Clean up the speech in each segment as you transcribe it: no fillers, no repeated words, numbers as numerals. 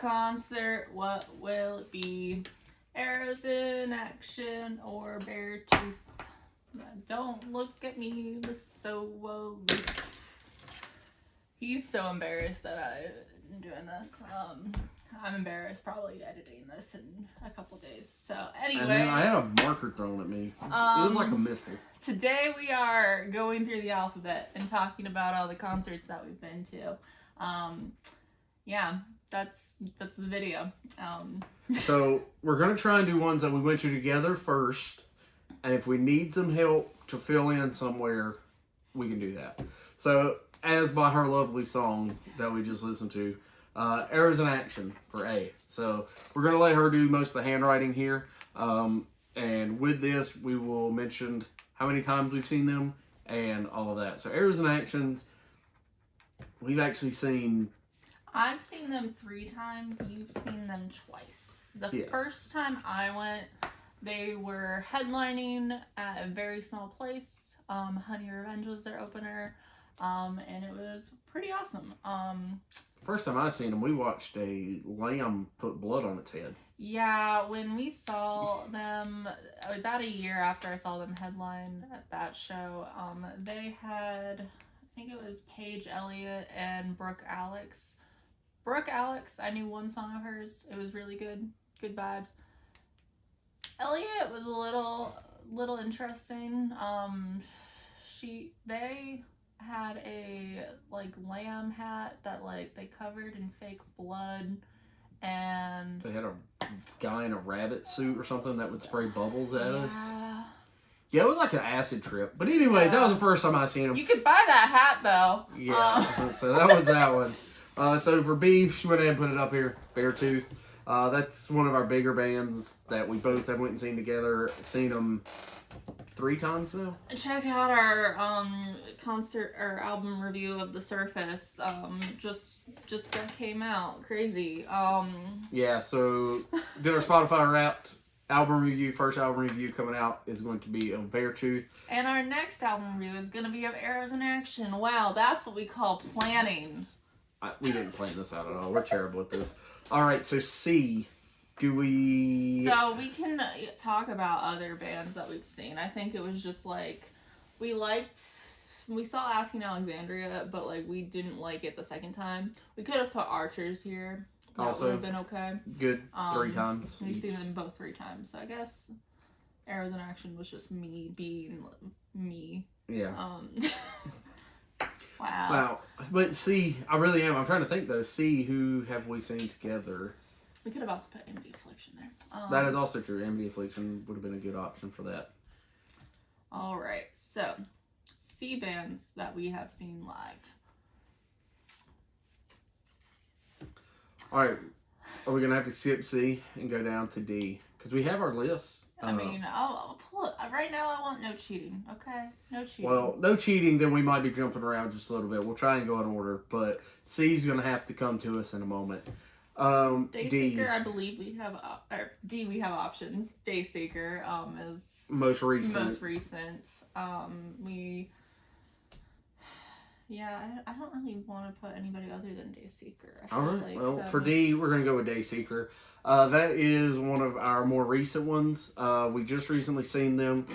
concert, what will it be? Arrows in Action or Beartooth? Don't look at me so loose. He's so embarrassed that I'm doing this. I'm embarrassed probably editing this in a couple days. So anyway, And then I had a marker thrown at me. It was like a missile. Today we are going through the alphabet and talking about all the concerts that we've been to. Yeah, that's the video. So we're gonna try and do ones that we went to together first, and if we need some help to fill in somewhere, we can do that. So as by her lovely song that we just listened to, Arrows in Action for A. So we're gonna let her do most of the handwriting here, and with this we will mention how many times we've seen them and all of that. So Arrows in Actions, we've actually seen. I've seen them 3 times. You've seen them twice. The Yes. first time I went, they were headlining at a very small place. Honey Revenge was their opener, and it was pretty awesome. First time I seen them, we watched a lamb put blood on its head. Yeah, when we saw them about a year after I saw them headline at that show, they had, I think it was Paige Elliott and Brooke Alex. Brooke Alex, I knew one song of hers. It was really good. Good vibes. Elliott was a little interesting. They had a like lamb hat that like they covered in fake blood, and They had a guy in a rabbit suit or something that would spray bubbles at us. Yeah, it was like an acid trip. But anyways, that was the first time I seen him. You could buy that hat though. Yeah, so that was that one. So for B, she went ahead and put it up here, Beartooth. That's one of our bigger bands that we both have went and seen together. Seen them 3 times now. Check out our concert or album review of The Surface. Just came out. Crazy. Yeah, so did our Spotify Wrapped album review. First album review coming out is going to be of Beartooth. And our next album review is going to be of Arrows in Action. Wow, that's what we call planning. We didn't plan this out at all. We're terrible at this. All right, so C. Do we... So we can talk about other bands that we've seen. I think it was just like, we saw Asking Alexandria, but like we didn't like it the second time. We could have put Archers here. That Also, would have been okay. Good 3 times. We've each. seen them both 3 times. So I guess Arrows in Action was just me being me. Yeah. Wow. Wow. But C, I really am. I'm trying to think though. C, who have we seen together? We could have also put MD Affliction there. That is also true. MD Affliction would have been a good option for that. All right. So, C bands that we have seen live. All right. Are we going to have to skip C and go down to D? Because we have our list. I mean, I'll pull it. Right now, I want no cheating, okay? No cheating. Well, no cheating, then we might be jumping around just a little bit. We'll try and go in order, but C's going to have to come to us in a moment. Dayseeker, I believe we have, or D, we have options. Dayseeker is most recent. I don't really want to put anybody other than Dayseeker. All right. Well, for D, we're going to go with Dayseeker. That is one of our more recent ones. We just recently seen them.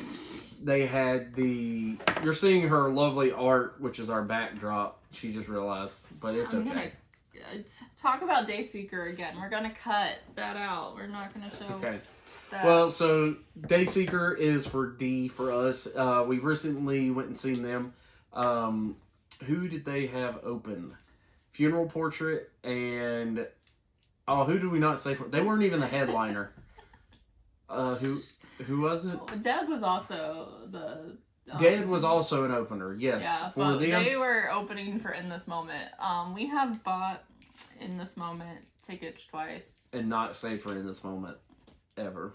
They had you're seeing her lovely art, which is our backdrop. She just realized, but it's okay. Gonna talk about Dayseeker again. We're going to cut that out. We're not going to show that. Well, so Dayseeker is for D for us. We recently went and seen them. Who did they have open? Funeral Portrait and who did we not say for? They weren't even the headliner. Who was it? Dead was also the. Dead was also an opener. Yes, Yeah, for but them. they were opening for In This Moment. We have bought In This Moment tickets twice. And not stayed for In This Moment ever.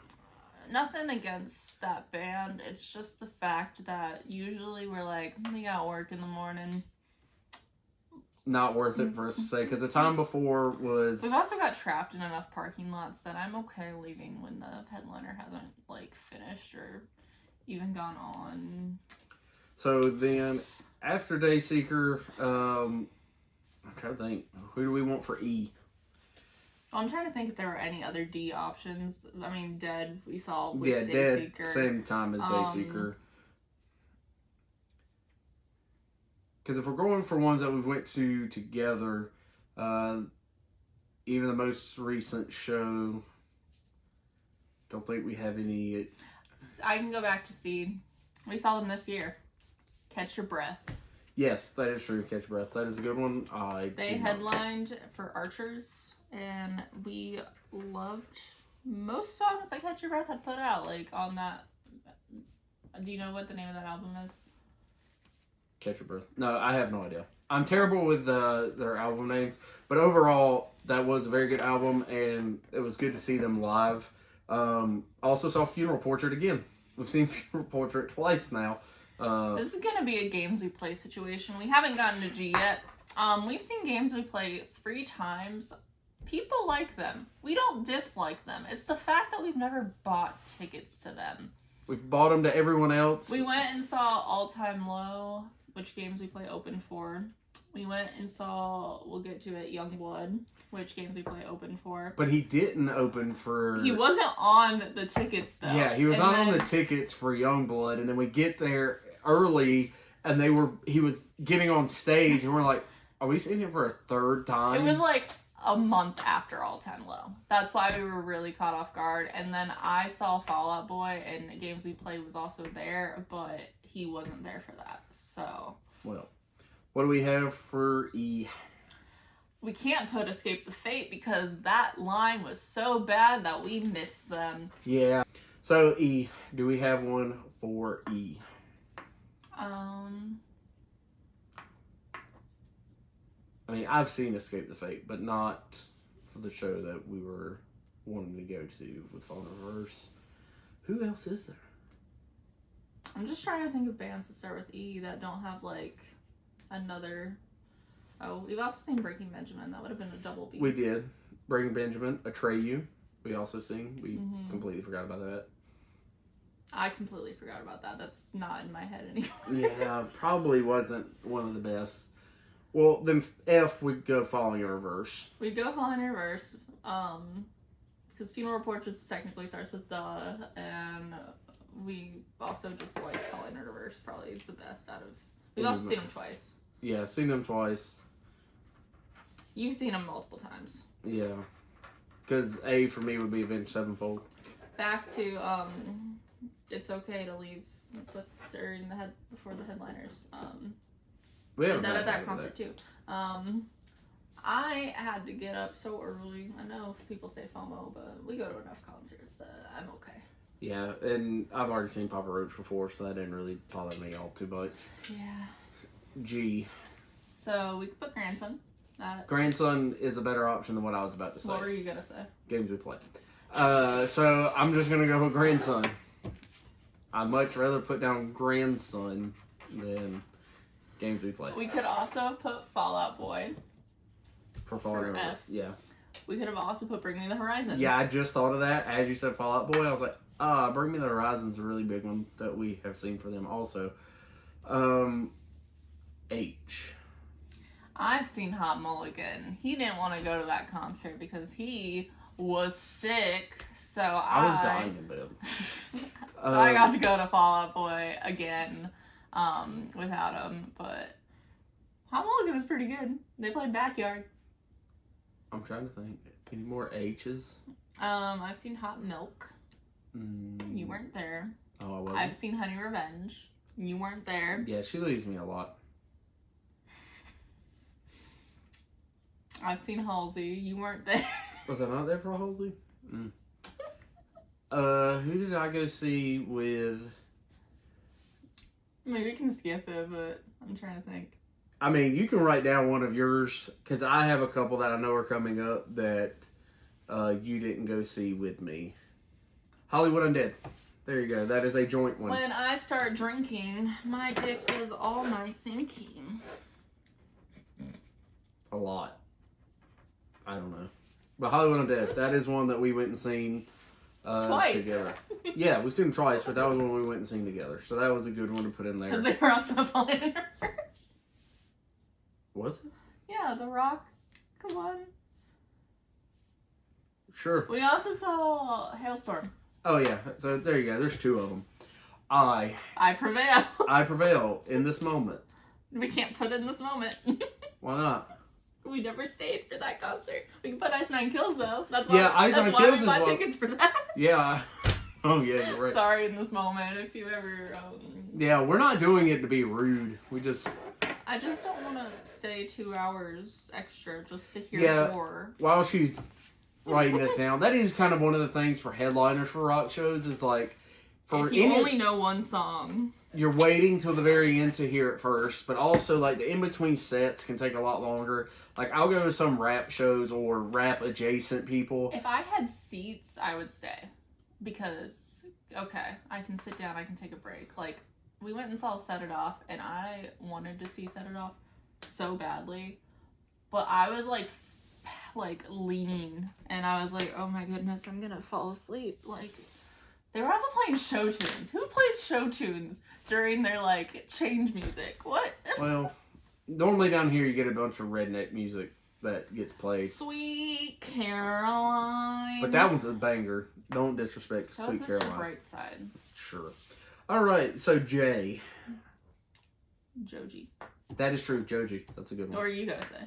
Nothing against that band. It's just the fact that usually we're like, we got work in the morning. Not worth it for us to say, because the time before was... We've also got trapped in enough parking lots that I'm okay leaving when the headliner hasn't, like, finished or even gone on. So then, after Dayseeker, I'm trying to think, who do we want for E? I'm trying to think if there were any other D options. I mean, Dead we saw with Yeah, Dead, Dayseeker. same time as Dayseeker. Because if we're going for ones that we went to together, even the most recent show, don't think we have any. I can go back to Seed. We saw them this year. Catch Your Breath. Yes, that is true. Catch Your Breath. That is a good one. They headlined for Archers, and we loved most songs that Catch Your Breath had put out. Like on that. Do you know what the name of that album is? Catch Your Breath. No, I have no idea. I'm terrible with their album names, but overall, that was a very good album, and it was good to see them live. Also saw Funeral Portrait again. We've seen Funeral Portrait twice now. This is gonna be a games we play situation. We haven't gotten to G yet. We've seen games we play 3 times. People like them. We don't dislike them. It's the fact that we've never bought tickets to them. We've bought them to everyone else. We went and saw All Time Low, which games we play open for. We went and saw, we'll get to it, Youngblood, which games we play open for. But he didn't open for... He wasn't on the tickets, though. Yeah, he was not on the tickets for Youngblood, and then we get there early, and he was getting on stage, and we're like, are we seeing him for a third time? It was like a month after All Time Low. That's why we were really caught off guard. And then I saw Fall Out Boy, and games we played was also there, but he wasn't there for that. So, well, what do we have for E? We can't put Escape the Fate because that line was so bad that we missed them. Yeah. So E, do we have one for E? I mean, I've seen Escape the Fate, but not for the show that we were wanting to go to with Fallen Reverse. Who else is there? I'm just trying to think of bands that start with E that don't have, like, another... Oh, we've also seen Breaking Benjamin. That would have been a double B. We did. Breaking Benjamin, Atreyu. We also sing. We completely forgot about that. I completely forgot about that. That's not in my head anymore. Yeah, probably wasn't one of the best. Well, then F, we'd go Falling in Reverse. We'd go Falling in Reverse. Because Funeral Portraits technically starts with the, and we also just like Falling in Reverse. Probably is the best out of... We've also seen them twice. Yeah, seen them twice. You've seen them multiple times. Yeah. Because A for me would be Avenged Sevenfold. Back to, It's Okay to Leave before the headliners. We did that at that concert too. I had to get up so early. I know people say FOMO, but we go to enough concerts that I'm okay. Yeah, and I've already seen Papa Roach before, so that didn't really bother me all too much. Yeah. G. So we could put Grandson. Grandson is a better option than what I was about to say. What were you gonna say? Games we play. So I'm just gonna go with Grandson. I'd much rather put down Grandson than games we play. We could also have put Fall Out Boy. For F. Yeah. We could have also put Bring Me the Horizon. Yeah, I just thought of that. As you said Fall Out Boy, I was like, Bring Me the Horizon's a really big one that we have seen for them also. H. I've seen Hot Mulligan. He didn't want to go to that concert because he was sick. So I was dying in bed. So I got to go to Fall Out Boy again without him. But Hot Mulligan was pretty good. They played Backyard. I'm trying to think. Any more H's? I've seen Hot Milk. You weren't there. Oh, I wasn't. I've seen Honey Revenge. You weren't there. Yeah, she leaves me a lot. I've seen Halsey. You weren't there. Was I not there for Halsey? Who did I go see with? Maybe we can skip it, but I'm trying to think. I mean, you can write down one of yours, because I have a couple that I know are coming up that you didn't go see with me. Hollywood Undead. There you go. That is a joint one. When I start drinking, my dick was all my thinking. A lot. I don't know. But Hollywood Undead, that is one that we went and seen twice together. Yeah, we've seen them twice, but that was one we went and seen together. So that was a good one to put in there. Because they were also Falling in Reverse. Was it? Yeah, The Rock. Come on. Sure. We also saw Hailstorm. Oh yeah. So there you go. There's 2 of them. I prevail. prevail in this moment. We can't put it in this moment. Why not? We never stayed for that concert. We can put Ice Nine Kills though. That's why. Yeah, Ice Nine Kills we bought is what- tickets for that. Yeah. Oh yeah, you're right. Sorry, in this moment, if you ever. Yeah, we're not doing it to be rude. We just. I just don't want to stay 2 hours extra just to hear Yeah. more. While she's writing this down, that is kind of one of the things for headliners for rock shows is like, for If you any, only know one song. you're waiting till the very end to hear it first, but also like the in between sets can take a lot longer. Like I'll go to some rap shows or rap adjacent people. If I had seats, I would stay. Because, okay, I can sit down, I can take a break. Like, we went and saw Set It Off, and I wanted to see Set It Off so badly. But I was like leaning, and I was like, oh my goodness, I'm gonna fall asleep. Like, they were also playing show tunes. Who plays show tunes during their, like, change music? What? Well, normally down here you get a bunch of redneck music that gets played. Sweet Caroline. But that one's a banger. Don't disrespect So was Sweet Mr. Caroline. Brightside. Sure. Alright, so Jay. Joji. That is true, Joji. That's a good one. Or you gotta say.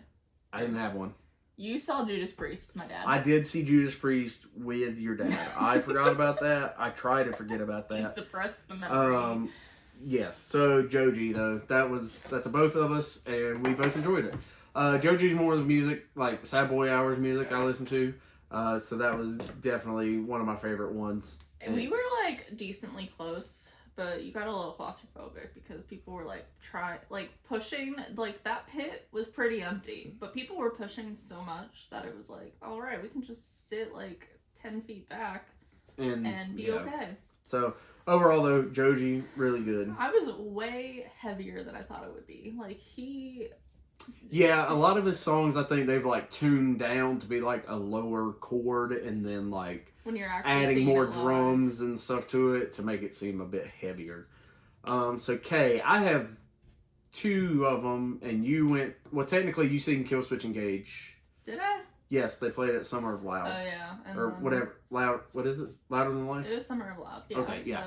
I didn't have one. You saw Judas Priest with my dad. I did see Judas Priest with your dad. I forgot about that. I try to forget about You that. suppressed the memory. Yes. So Joji though, that's a both of us, and we both enjoyed it. Joji's more of the music, like Sad Boy Hours music I listen to. So that was definitely one of my favorite ones. And we were like decently close, but you got a little claustrophobic because people were like pushing, like that pit was pretty empty, but people were pushing so much that it was like, all right, we can just sit like 10 feet back and be okay. So overall though, Joji really good. I was way heavier than I thought it would be. Like Yeah, a lot of his songs I think they've like tuned down to be like a lower chord and then like when you're actually adding singing more it live. drums and stuff to it to make it seem a bit heavier. So Kay, I have 2 of them, and you went. Well, technically, you seen Kill Switch Engage. Did I? Yes, they played at Summer of Oh Loud yeah. And or then whatever. Loud. What is it? Louder Than Life. It was Summer of Loud. Yeah. Okay, yeah.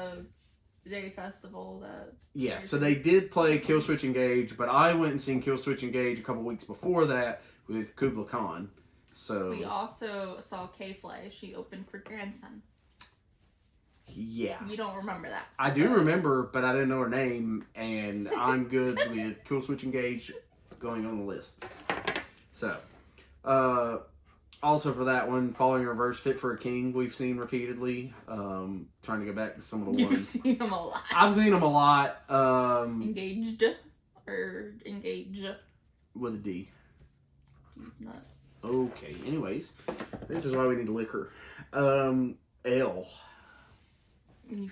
The day festival that. Yeah, so they did play Kill Switch Engage, but I went and seen Kill Switch Engage a couple weeks before that with Kubla Khan. So We also saw K-Fly. She opened for Grandson. yeah. You don't remember that. I do remember, but I didn't know her name, and I'm good with Kill Switch Engage going on the list. So, also for that one, Falling in Reverse, Fit for a King, we've seen repeatedly. Trying to go back to some of the You've ones. seen them a lot. I've seen them a lot. Engaged. Or engage. With a D. He's nuts. Okay, anyways, this is why we need liquor. L.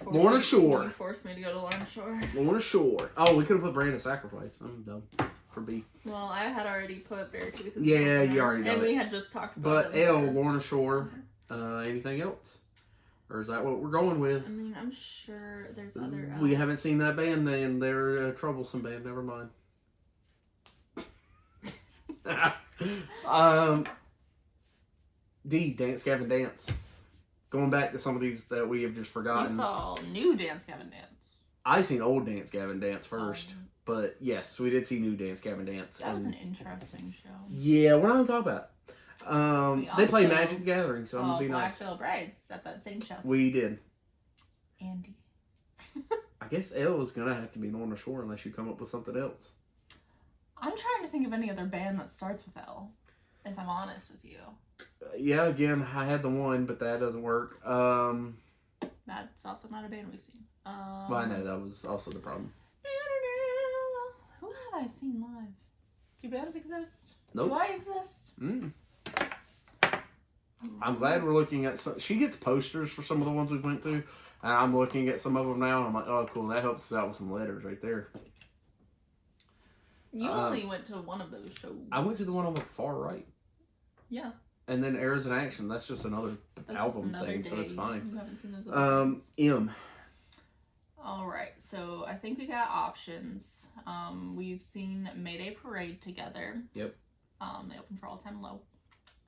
Lorna Shore. You forced me to go to Lorna Shore. Lorna Shore. Oh, we could have put Brand of Sacrifice. I'm dumb. For B. Well, I had already put Beartooth in Yeah, there, you already know and it. we had just talked But about them L, there. Lorna Shore. Anything else? Or is that what we're going with? I mean, I'm sure there's other We Ls. haven't seen that band, and they're a troublesome band. Never mind. D, Dance Gavin Dance. Going back to some of these that we have just We forgotten. saw new Dance Gavin Dance. I seen old Dance Gavin Dance first, but yes, we did see new Dance Gavin Dance. That was and- an interesting show. Yeah, we're not gonna talk about it. They play also Magic the Gathering, so I'm gonna be nice. Black Veil Brides at that same show. We did. Andy. I guess L is gonna have to be Lorna Shore unless you come up with something else. I'm trying to think of any other band that starts with L, if I'm honest with you. Yeah, again, I had the one, but that doesn't work. That's also not a band we've seen. Well, I know that was also the problem. Who have I seen live? Do bands exist? Nope. Do I exist? I'm glad we're looking at some. She gets posters for some of the ones we went through, and I'm looking at some of them now, and I'm like, oh, cool, that helps us out with some letters right there. You only went to one of those shows. I went to the one on the far right, Yeah. and then Errors in Action. That's just another That's album just another thing, so it's day. fine. You haven't seen those other ones. M. Alright, so I think we got options. We've seen Mayday Parade together. Yep. They opened for All Time Low.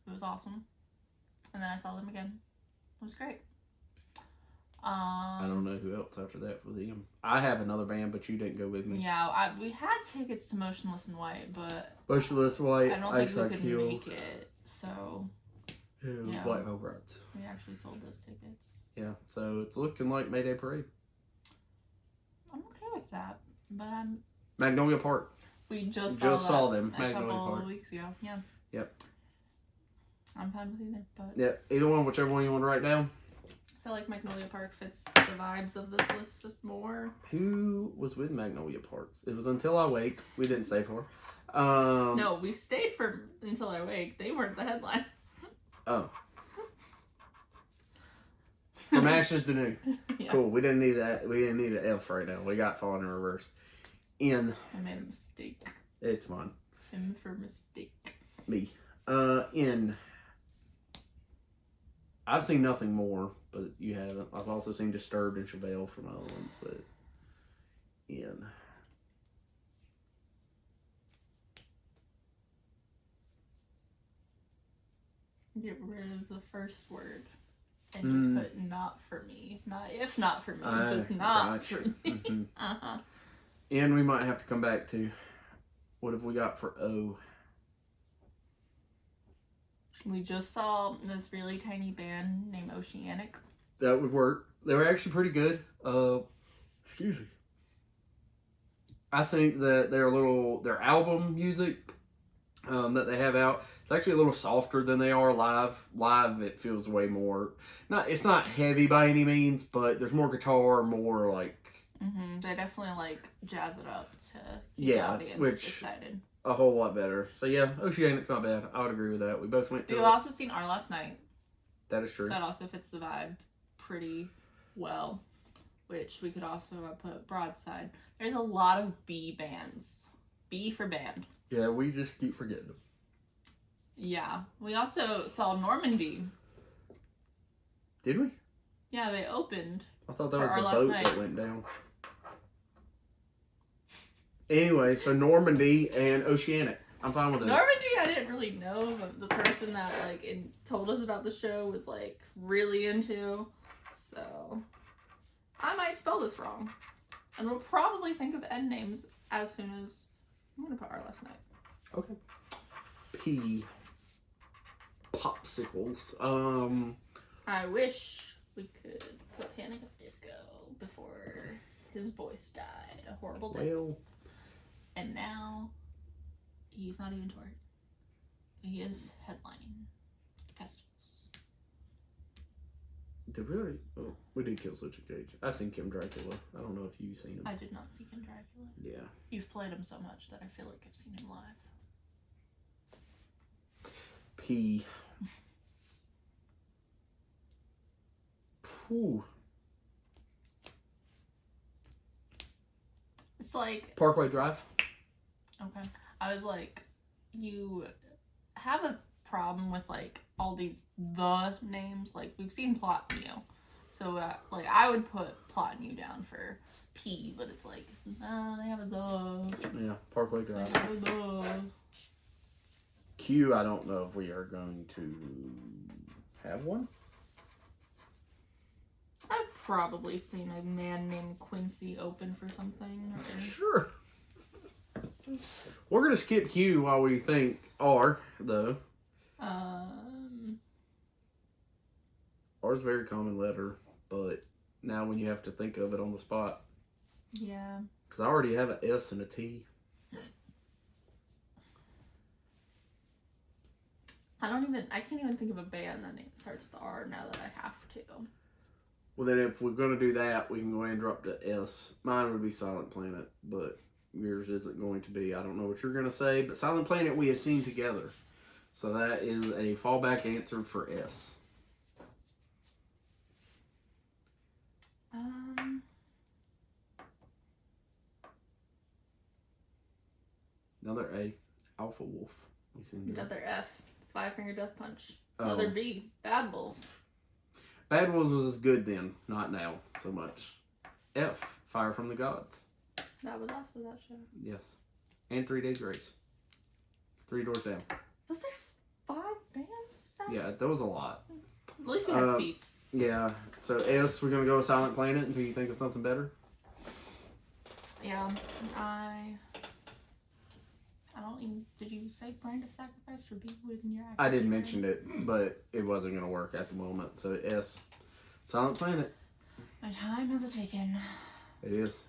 It was awesome. and then I saw them again. It was great. I don't know who else after that for them. I have another band, but you didn't go with me. Yeah, we had tickets to Motionless in White, but Motionless White, I don't Ice think we Like could Hills, make it. So yeah. White Hole Brides. We actually sold those tickets. Yeah, so it's looking like Mayday Parade. I'm okay with that, but Magnolia Park. We just saw them. a Magnolia couple Park. weeks ago. Yeah. Yep. I'm fine with either, but Yeah, either one, whichever one you want to write down. I feel like Magnolia Park fits the vibes of this list just more. Who was with Magnolia Park? It was Until I Wake. We didn't stay for. No, we stayed for Until I Wake. They weren't the headline. Oh. From Ashes to New. Yeah. Cool. We didn't need that. We didn't need an F right now. We got Falling in Reverse. In. I made a mistake. It's fine. M for mistake. Me. In. I've seen Nothing More, but you haven't. I've also seen Disturbed and Chevelle from other ones, but in. Get rid of the first word and just put not for me. Not if not for me, just not for me. Mm-hmm. Uh-huh. And we might have to come back to what have we got for O? We just saw this really tiny band named Oceanic. That would work. They were actually pretty good. Excuse me. I think that their album music that they have out, it's actually a little softer than they are live. Live, it feels way more, it's not heavy by any means, but there's more guitar, more like. Mm-hmm. They definitely like jazz it up to keep the audience excited. A whole lot better. So yeah, Oceanic's not bad. I would agree with that. We both went to We've also seen Our Last Night. That is true. That also fits the vibe pretty well, which we could also put Broadside. There's a lot of B bands. B for band. Yeah, we just keep forgetting them. Yeah. We also saw Normandy. Did we? Yeah, they opened. I thought that was Our the Last boat Night. that went down. Anyway, so Normandy and Oceanic. I'm fine with this. Normandy, I didn't really know, but the person that told us about the show was really into. So I might spell this wrong, and we'll probably think of end names as soon as I'm gonna put Our Last Night. Okay. P. Popsicles. I wish we could put Panic at the Disco before his voice died a horrible death. Well. And now, he's not even touring. He is headlining festivals. Did we already? Oh, we did kill Such a Cage. I've seen Kim Dracula. I don't know if you've seen him. I did not see Kim Dracula. Yeah. You've played him so much that I feel like I've seen him live. P. Ooh. It's like Parkway Drive. okay. I was like, you have a problem with all these the names. We've seen Plot New, so I would put Plot New down for P, but it's they have a the. Yeah, Parkway Drive. They have a the. Q. I don't know if we are going to have one. I've probably seen a man named Quincy open for something. Sure. We're gonna skip Q while we think R though. R's a very common letter, but now when you have to think of it on the spot. Yeah. Because I already have an S and a T. I can't even think of a band that starts with R now that I have to. Well, then if we're going to do that, we can go ahead and drop to S. Mine would be Silent Planet, but yours isn't going to be. I don't know what you're going to say, but Silent Planet we have seen together. So that is a fallback answer for S. Another A. Alpha Wolf. We seen that. Another F. Five Finger Death Punch. Oh. Another B. Bad Wolves. Bad Wolves was good then, not now so much. F. Fire from the Gods. That was also that show. Yes. And 3 Days Grace. 3 Doors Down. Was there 5 bands that Yeah, there was a lot. At least we had seats. Yeah. So S, we're gonna go with Silent Planet until you think of something better. Yeah, I don't even. Did you say Brand of Sacrifice for B within your? I did mention it, but it wasn't gonna work at the moment. So S, Silent Planet. My time has taken. It is.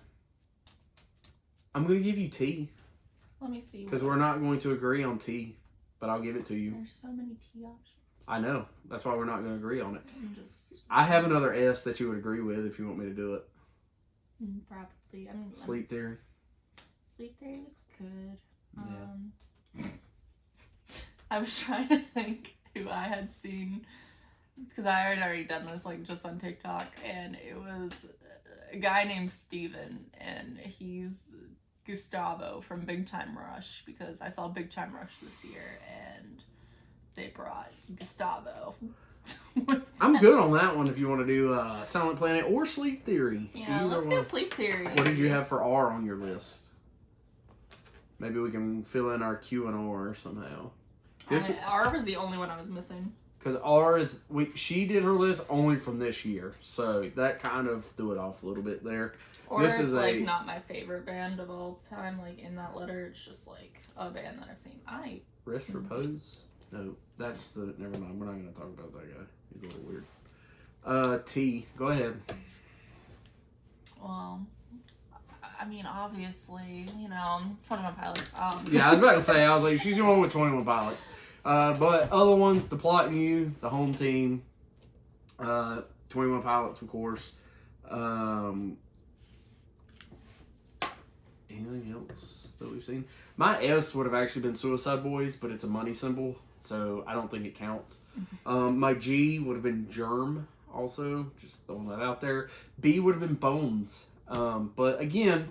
I'm gonna give you T. Let me see. Because we're not going to agree on T, but I'll give it to you. There's so many T options. I know. That's why we're not going to agree on it. Just. I have another S that you would agree with if you want me to do it. Probably. Sleep Theory. Sleep Theory was good. Yeah. I was trying to think who I had seen because I had already done this like just on TikTok, and it was a guy named Steven, and he's Gustavo from Big Time Rush, because I saw Big Time Rush this year and they brought Gustavo. I'm good on that one if you want to do Silent Planet or Sleep Theory. Yeah, let's go Sleep Theory. What did you have for R on your list? Maybe we can fill in our Q and R somehow. R was the only one I was missing. Because R is, she did her list only from this year, so that kind of threw it off a little bit there. Or this is like not my favorite band of all time. Like in that letter, it's just like a band that I've seen. Rest Repose? No, that's the. Never mind. We're not going to talk about that guy. He's a little weird. T. Go ahead. Well, I mean, obviously, 21 Pilots. Yeah, I was about to say. I was like, she's going with 21 Pilots. But other ones, The Plot and You, The Home Team, 21 Pilots, of course. Anything else that we've seen? My S would have actually been Suicide Boys, but it's a money symbol, so I don't think it counts. My G would have been Germ, also, just throwing that out there. B would have been Bones, but again,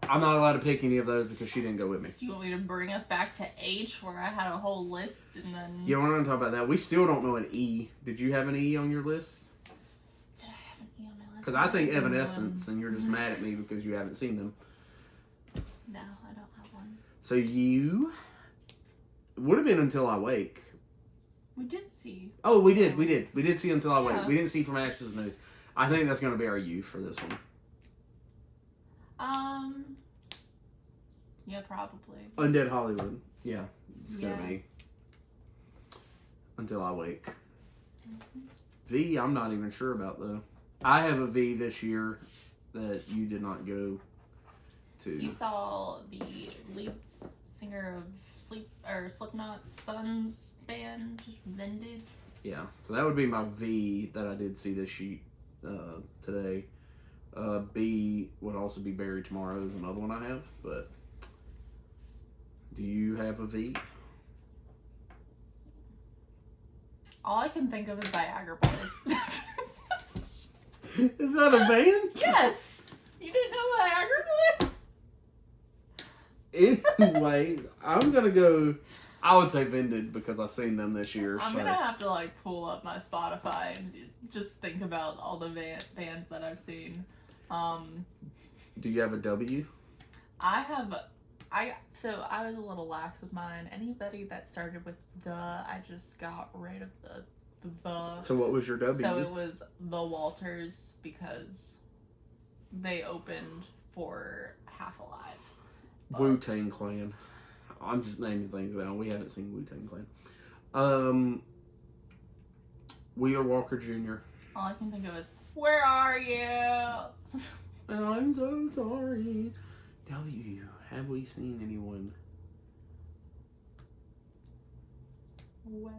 I'm not allowed to pick any of those because she didn't go with me. Do you want me to bring us back to H, where I had a whole list, and then... Yeah, we're not going to talk about that. We still don't know an E. Did you have an E on your list? Did I have an E on my list? Because I think Evanescence, and you're just mad at me because you haven't seen them. No, I don't have one. So you would have been Until I Wake. We did see. Oh, we did. We did see Until I Wake. Yeah. We didn't see From Ashes to News. I think that's going to be our U for this one. Yeah, probably. Undead Hollywood. Yeah, it's going to Yeah. be Until I Wake. V, I'm not even sure about though. I have a V this year that you did not go to. You saw the lead singer of Slipknot's son's band, just Vended. Yeah, so that would be my V that I did see this sheet today. B would also be Buried Tomorrow is another one I have, but do you have a V? All I can think of is Viagra Boys. Is that a band? Yes! You didn't know Viagra Boys? Anyways, I'm gonna go. I would say Vended because I've seen them this year. I'm so. gonna have to pull up my Spotify and just think about all the bands that I've seen. Do you have a W? So I was a little lax with mine. Anybody that started with the, I just got rid of the. So what was your W? So it was the Walters, because they opened for Half Alive. Wu-Tang Clan. I'm just naming things now. We haven't seen Wu-Tang Clan. Wheeler Walker Jr. All I can think of is, where are you? I'm so sorry. W. Have we seen anyone? West.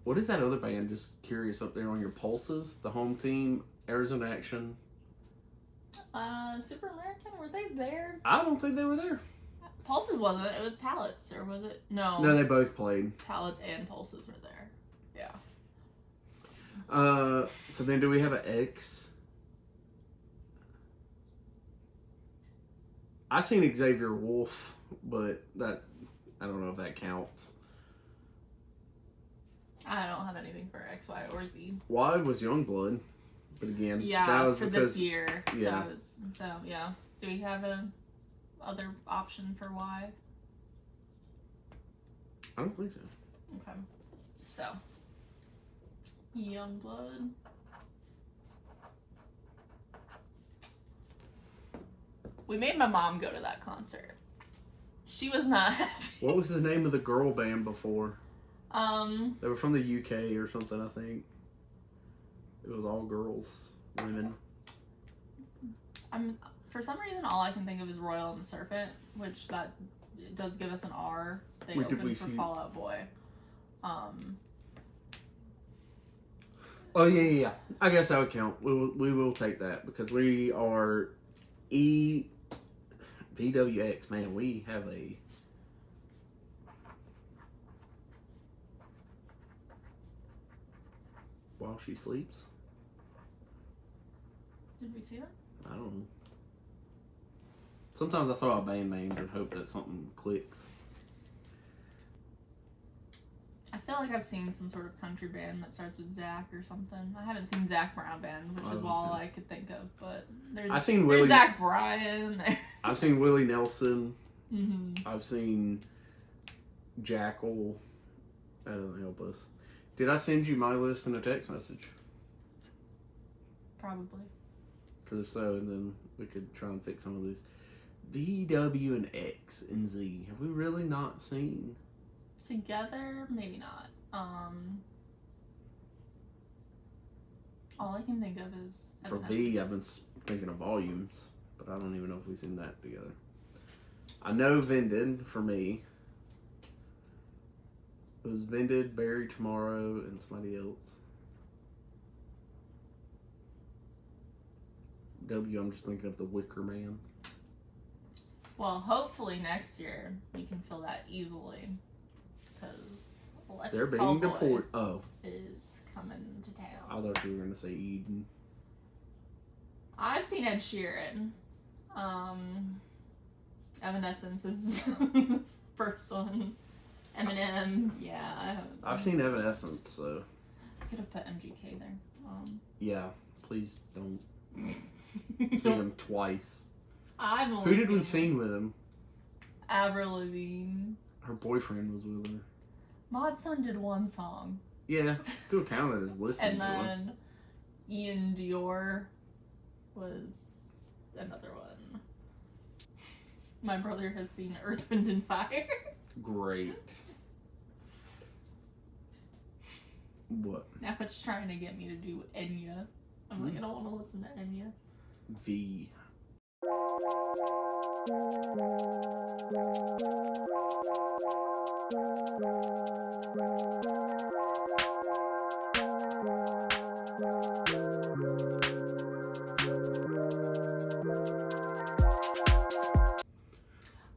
What is that other band? Just curious up there on your pulses. The Home Team, Arizona Action. Super American, were they there? I don't think they were there. Pulses wasn't. It was Pallets, or was it? No. No, they both played. Pallets and Pulses were there. Yeah. So then do we have an X? I seen Xavier Wolf, but that I don't know if that counts. I don't have anything for X, Y, or Z. Y was Youngblood, but again, Yeah, that was for because this year. yeah. So yeah. Do we have a other option for Y? I don't think so. Okay. So, Youngblood. We made my mom go to that concert. She was not happy. What was the name of the girl band before? They were from the UK or something, I think. It was all girls, women. For some reason, all I can think of is Royal and the Serpent, which that does give us an R. They opened for Fall Out Boy. Oh yeah. I guess that would count. We will take that because we are VWX. Man, we have a. While She Sleeps. Did we see that? I don't know. Sometimes I throw out band names and hope that something clicks. I feel like I've seen some sort of country band that starts with Zach or something. I haven't seen Zach Brown Band, which is all I could think of. But there's Zach Bryan there. I've seen Willie Nelson. Mm-hmm. I've seen Jackal. That doesn't help us. Did I send you my list in a text message? Probably. Because if so, then we could try and fix some of these. V, W, and X and Z. Have we really not seen? Together? Maybe not. All I can think of is... For V, I've been thinking of Volumes. But I don't even know if we've seen that together. I know Vended, for me. It was Vended, Barry Tomorrow, and somebody else. W, I'm just thinking of the Wicker Man. Well, hopefully next year we can fill that easily. Because they're being deported. Oh. Is coming to town. I thought you were going to say Eden. I've seen Ed Sheeran. Evanescence is the first one. Eminem, yeah. I've seen Evanescence, so. I could have put MGK there. Yeah, please don't see him twice. Who did we sing with him? Avril Lavigne. Her boyfriend was with her. Mod Sun did one song. Yeah, still counted as listening to him. And then Ian Dior was another one. My brother has seen Earth, Wind, and Fire. Great. What? Now it's trying to get me to do Enya. I'm like, I don't want to listen to Enya. V.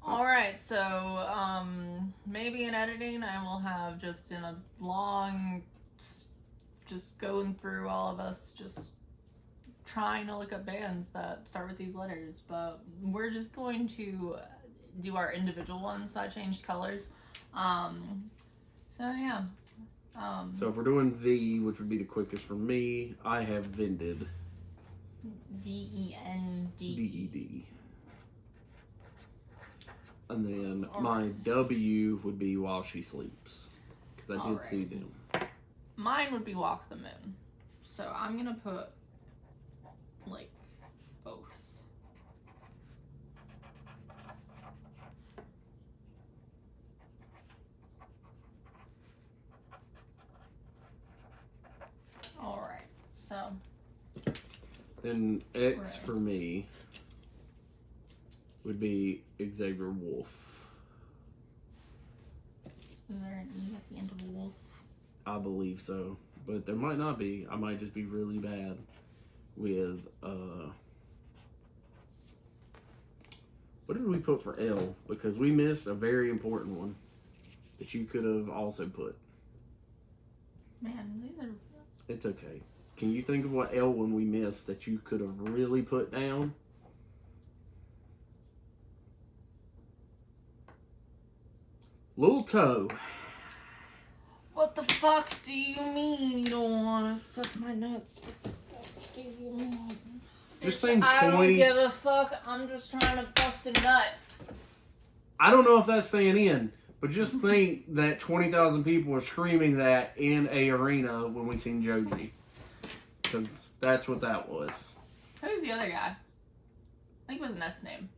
Alright, so maybe in editing I will have just in a long, just going through all of us just trying to look up bands that start with these letters, but we're just going to do our individual ones, so I changed colors. So yeah. So if we're doing V, which would be the quickest for me, I have Vended. VEND. DED. And then my W would be While She Sleeps, because I did see them. Mine would be Walk the Moon. So I'm gonna put like both. Alright, so then X for me would be Xavier Wolf. Is there an E at the end of Wolf? I believe so, but there might not be. I might just be really bad with what did we put for L? Because we missed a very important one that you could have also put. Man, these are... It's okay. Can you think of what L one we missed that you could have really put down? Lil Toe. What the fuck do you mean you don't want to suck my nuts? What the fuck do you want? Just think I 20... don't give a fuck. I'm just trying to bust a nut. I don't know if that's staying in, But just think that 20,000 people were screaming that in a arena when we seen Joji. Because that's what that was. Who's the other guy? I think it was an S name.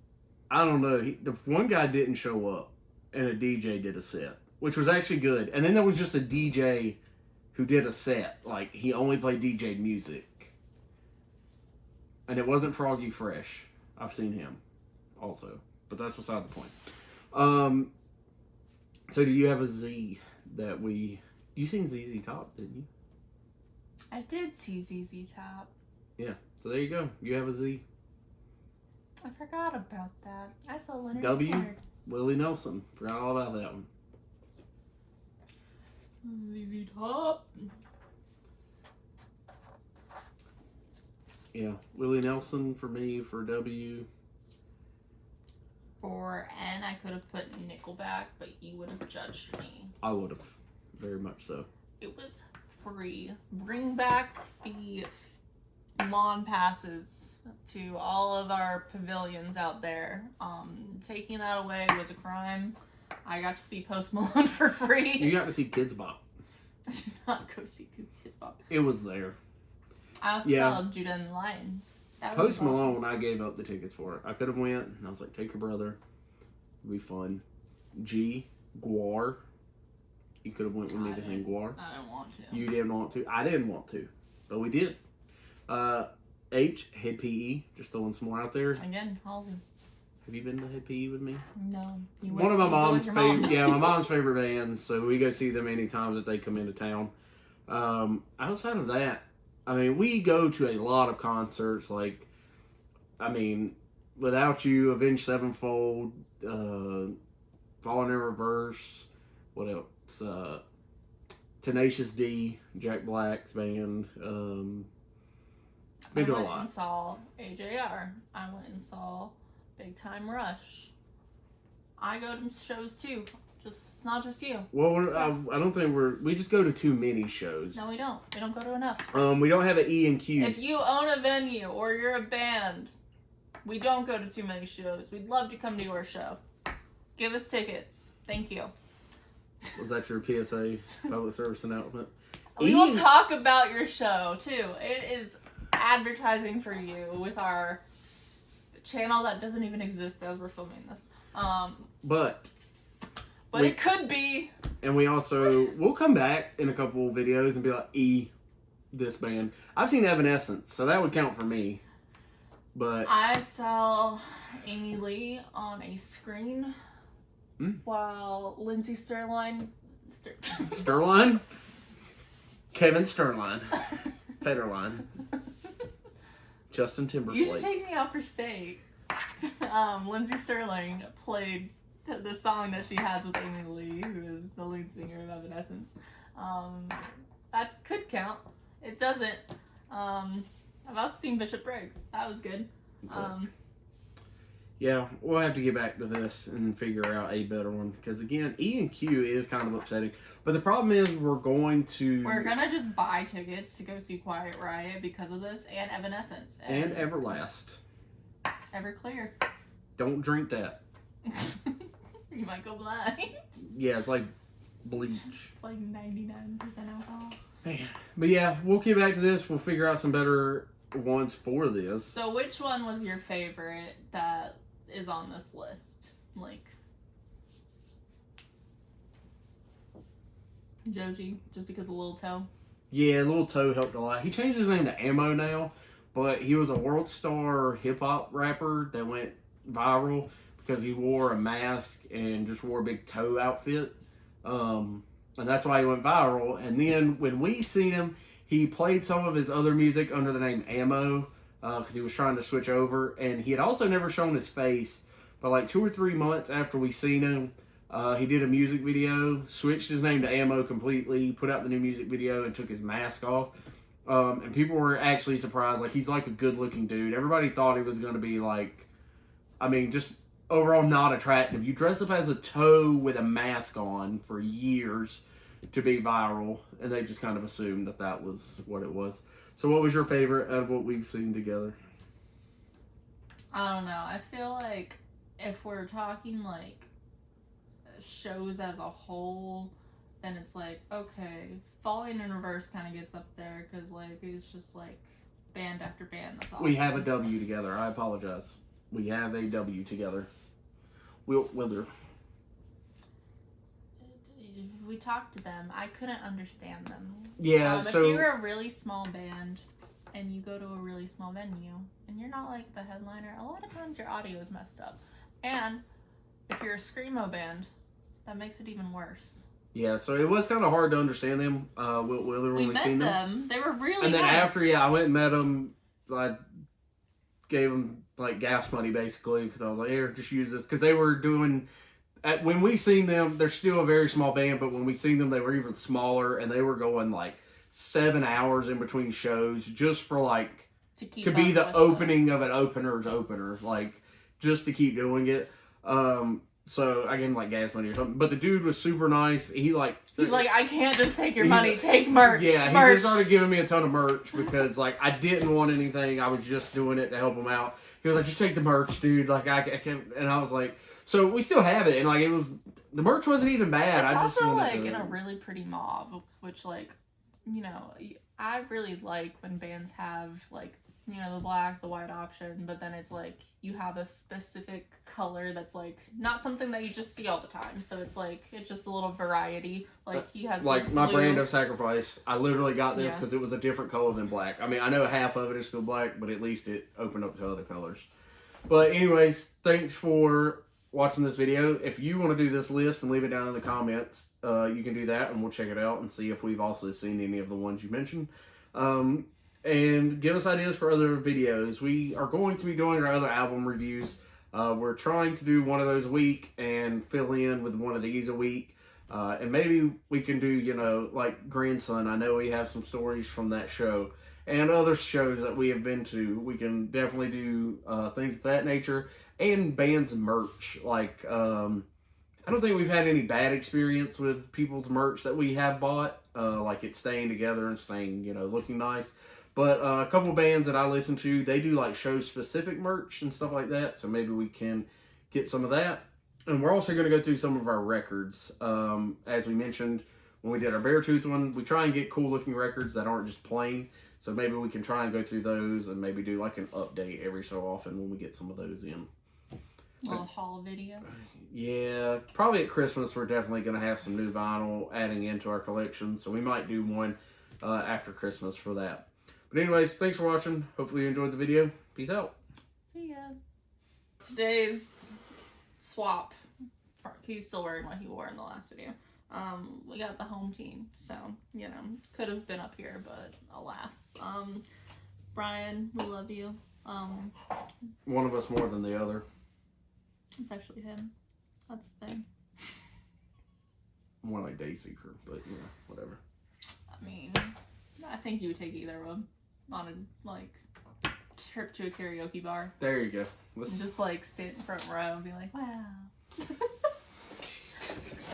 I don't know. The one guy didn't show up, and a DJ did a set, which was actually good. And then there was just a DJ who did a set. Like, he only played DJ music. And it wasn't Froggy Fresh. I've seen him also. But that's beside the point. So do you have a Z that we... You seen ZZ Top, didn't you? I did see ZZ Top. Yeah. So there you go. You have a Z. I forgot about that. I saw Leonard W. Skinner. Willie Nelson. Forgot all about that one. ZZ Top. Yeah. Willie Nelson for me, for W. For N, I could have put Nickelback, but you would have judged me. I would have. Very much so. It was free. Bring back the lawn passes to all of our pavilions out there. Taking that away was a crime. I got to see Post Malone for free. You got to see Kids Bop. I did not go see Kid Bop. It was there. I also saw Judah and the Lion. That was Post awesome. Malone, I gave up the tickets for it. I could have went, and I was like, take your brother. It'd be fun. G, Guar. You could have went with me to sing Guar. I didn't want to. You didn't want to. I didn't want to. But we did. H, Head PE. Just throwing some more out there. Again, Halsey. Have you been to Head PE with me? No. One of my mom's favorite. favorite, my mom's favorite bands. So we go see them anytime that they come into town. Outside of that, I mean, we go to a lot of concerts. Like, I mean, Without You, Avenged Sevenfold, Falling in Reverse. What else? Tenacious D, Jack Black's band. Been to a I went lot. and saw AJR. I went and saw Big Time Rush. I go to shows too. It's not just you. Well, I don't think we just go to too many shows. No, we don't. We don't go to enough. We don't have an E and Q. If you own a venue or you're a band, we don't go to too many shows. We'd love to come to your show. Give us tickets. Thank you. Was that your PSA, public service announcement? We will talk about your show too. It is advertising for you with our channel that doesn't even exist as we're filming this. But it could be. And we'll come back in a couple of videos and be like, this band. I've seen Evanescence, so that would count for me. But I saw Amy Lee on a screen while Lindsay Sterling. Sterling? Kevin Sterling. Federline. Justin Timberlake. You should take me out for steak. Lindsay Sterling played the song that she has with Amy Lee, who is the lead singer of Evanescence. That could count. It doesn't. I've also seen Bishop Briggs. That was good. Okay. Yeah, we'll have to get back to this and figure out a better one. Because again, E and Q is kind of upsetting. But the problem is we're gonna just buy tickets to go see Quiet Riot because of this, and Evanescence. And Everlast. Everclear. Don't drink that. You might go blind. Yeah, it's like bleach. It's like 99% alcohol. Man. But yeah, we'll get back to this. We'll figure out some better ones for this. So which one was your favorite that is on this list? Like Joji, just because of Lil Toe? Yeah, Lil Toe helped a lot. He changed his name to Ammo now, but he was a world star hip-hop rapper that went viral because he wore a mask and just wore a big toe outfit. And that's why he went viral. And then when we seen him, he played some of his other music under the name Ammo because he was trying to switch over. And he had also never shown his face. But like 2 or 3 months after we seen him, he did a music video, switched his name to Ammo completely, put out the new music video, and took his mask off. And people were actually surprised. Like, he's like a good-looking dude. Everybody thought he was going to be like, I mean, just overall not attractive. You dress up as a toe with a mask on for years to be viral, and they just kind of assumed that that was what it was. So what was your favorite out of what we've seen together? I don't know. I feel like if we're talking like shows as a whole, then it's like, okay, Falling in Reverse kind of gets up there because like it's just like band after band. That's awesome. We have a W together. I apologize. We have a W together. Whether we talked to them, I couldn't understand them. Yeah, so if you're a really small band and you go to a really small venue and you're not like the headliner, a lot of times your audio is messed up. And if you're a screamo band, that makes it even worse. Yeah, so it was kind of hard to understand them. When we met seen them, they were really. And then nice. after, I went and met them. I gave them like gas money basically because I was like, here, just use this because they were doing. When we seen them, they're still a very small band, but when we seen them, they were even smaller, and they were going like 7 hours in between shows just for like to be the opening of an opener's opener, like just to keep doing it. So I gave him like gas money or something, but the dude was super nice. He's like, I can't just take your money, take merch. Yeah, he merch. just started giving me a ton of merch because like I didn't want anything. I was just doing it to help him out. He was like, just take the merch, dude. Like I can't, and I was like, so we still have it, and like the merch wasn't even bad. It's I just also wanted like to... in a really pretty mauve, which like, you know, I really like when bands have like, you know, the black, the white option, but then it's like you have a specific color that's like not something that you just see all the time. So it's like it's just a little variety. Like he has like my brand of sacrifice. I literally got this because it was a different color than black. I mean, I know half of it is still black, but at least it opened up to other colors. But anyways, thanks for watching this video. If you want to do this list and leave it down in the comments, you can do that, and we'll check it out and see if we've also seen any of the ones you mentioned. And give us ideas for other videos. We are going to be doing our other album reviews. We're trying to do one of those a week and fill in with one of these a week. And maybe we can do, you know, like Grandson. I know we have some stories from that show and other shows that we have been to. We can definitely do things of that nature and bands merch. Like, I don't think we've had any bad experience with people's merch that we have bought. Like it staying together and staying, you know, looking nice. But a couple bands that I listen to, they do like show-specific merch and stuff like that. So maybe we can get some of that. And we're also going to go through some of our records. As we mentioned, when we did our Beartooth one, we try and get cool-looking records that aren't just plain. So maybe we can try and go through those and maybe do like an update every so often when we get some of those in. A little haul video. Yeah, probably at Christmas we're definitely going to have some new vinyl adding into our collection. So we might do one after Christmas for that. But anyways, thanks for watching. Hopefully you enjoyed the video. Peace out. See ya. Today's swap. He's still wearing what he wore in the last video. We got the home team, so, you know, could have been up here, but alas. Brian, we love you. One of us more than the other. It's actually him. That's the thing. More like Dayseeker, but, you know, whatever. I mean, I think you would take either of them on a, like, trip to a karaoke bar. There you go. Just, like, sit in front row and be like, wow.